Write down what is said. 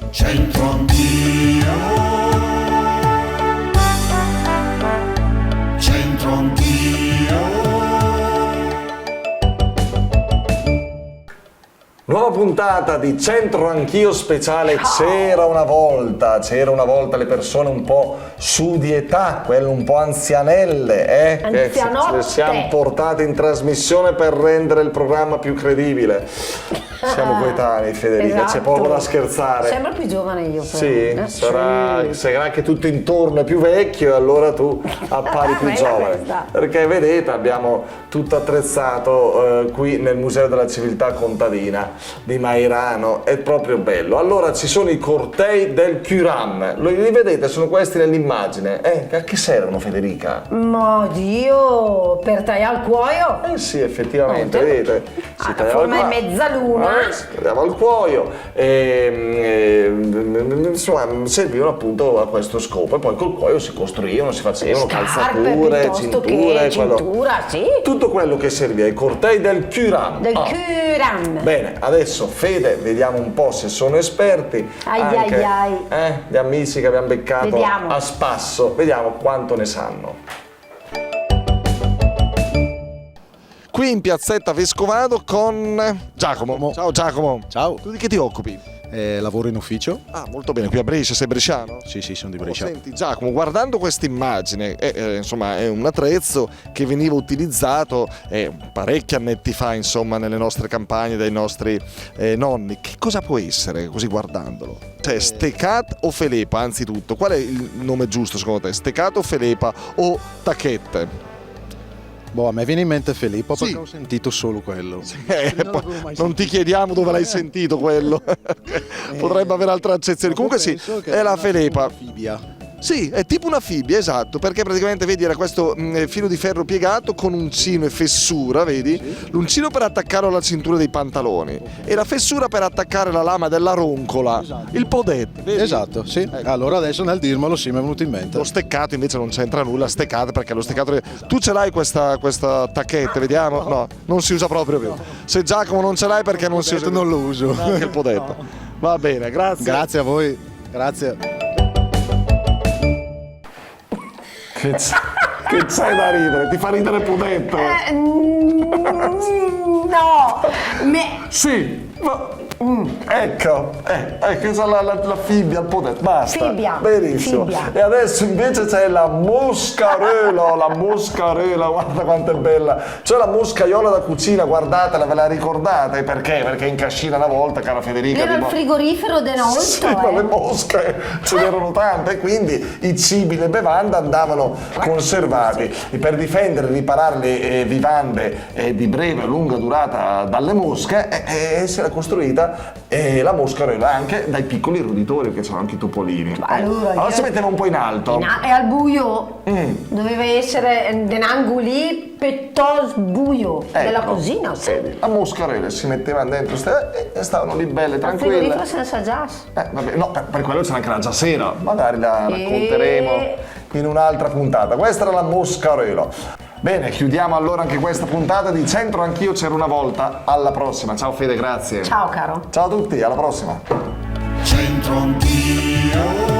C'entro anch'io, c'entro anch'io. Nuova puntata di C'entro Anch'io speciale. C'era una volta le persone un po' su di età, quelle un po' anzianelle, che le siamo portate in trasmissione per rendere il programma più credibile. Siamo coetanei, Federica, esatto. C'è poco da scherzare. Sembra più giovane io, però. Sì, sarà che tutto intorno è più vecchio e allora tu appari più giovane. Perché vedete, abbiamo tutto attrezzato qui nel Museo della Civiltà Contadina di Mairano, è proprio bello. Allora ci sono i cortei del Curam, li vedete, sono questi nell'immagine. A che servono, Federica? Ma Dio, per tagliare il cuoio? Sì, effettivamente, vedete? Si tagliava forma in mezzaluna. Si tagliava il cuoio insomma, servivano appunto a questo scopo e poi col cuoio si costruivano, si facevano calzature, cinture, sì. Tutto quello che serviva, i cortei del Curam. Curam. Bene, adesso Fede, vediamo un po' se sono esperti. Gli amici che abbiamo beccato a spasso, vediamo quanto ne sanno. Qui in piazzetta Vescovado con Giacomo. Ciao Giacomo. Ciao. Tu di che ti occupi? Lavoro in ufficio. Molto bene, qui a Brescia, sei bresciano? Sì, sono di Brescia. Senti Giacomo, guardando questa immagine, insomma è un attrezzo che veniva utilizzato parecchi annetti fa, insomma, nelle nostre campagne dai nostri nonni. Che cosa può essere, così guardandolo? Cioè, stecat o felepa, anzitutto? Qual è il nome giusto secondo te? Stecat o felepa o tacchette? A me viene in mente Filippo sì, perché ho sentito solo quello. Non ti chiediamo dove l'hai sentito quello. Potrebbe avere altre accezioni. Comunque sì, è la felepa. Sì, è tipo una fibbia, esatto, perché praticamente vedi era questo filo di ferro piegato con uncino e fessura, vedi? Sì. L'uncino per attaccarlo alla cintura dei pantaloni e la fessura per attaccare la lama della roncola, esatto. Il podet, vedi? Esatto, sì. Ecco. Allora adesso nel dirmelo sì mi è venuto in mente. Lo steccato invece non c'entra nulla, steccato perché lo steccato... Tu ce l'hai questa tacchetta, vediamo? No, non si usa proprio più. Se Giacomo non ce l'hai perché non si usa. Non lo uso. Anche il podetto. Va bene, grazie. Grazie a voi, grazie. Che c'è da ridere? Ti fa ridere Pudetto? No! Sì! Ecco, la fibbia, il Pudetto, basta. Fibbia. Benissimo. Fibbia. E adesso invece c'è la moscarella, guarda quanto è bella. C'è la moscaiola da cucina, guardatela, ve la ricordate? Perché? Perché in cascina una volta, cara Federica. Era il frigorifero denolto. Sì, ma le mosche ce n'erano tante e quindi i cibi, le bevande andavano conservati. E per difendere e riparare le vivande di breve e lunga durata dalle mosche si era costruita la moscarella anche dai piccoli roditori, che sono anche i topolini. Allora si metteva un po' in alto. E al buio doveva essere denangoli piuttosto buio della cucina. Sì. La moscarella si metteva dentro e stavano lì belle, tranquille. Il frigorifero senza gas. No, per quello c'è anche la giassera, magari la racconteremo in un'altra puntata. Questa era la moscarella. Bene, chiudiamo allora anche questa puntata di C'entro Anch'io c'era una volta. Alla prossima, ciao Fede, grazie. Ciao caro. Ciao a tutti, alla prossima. C'entro anch'io.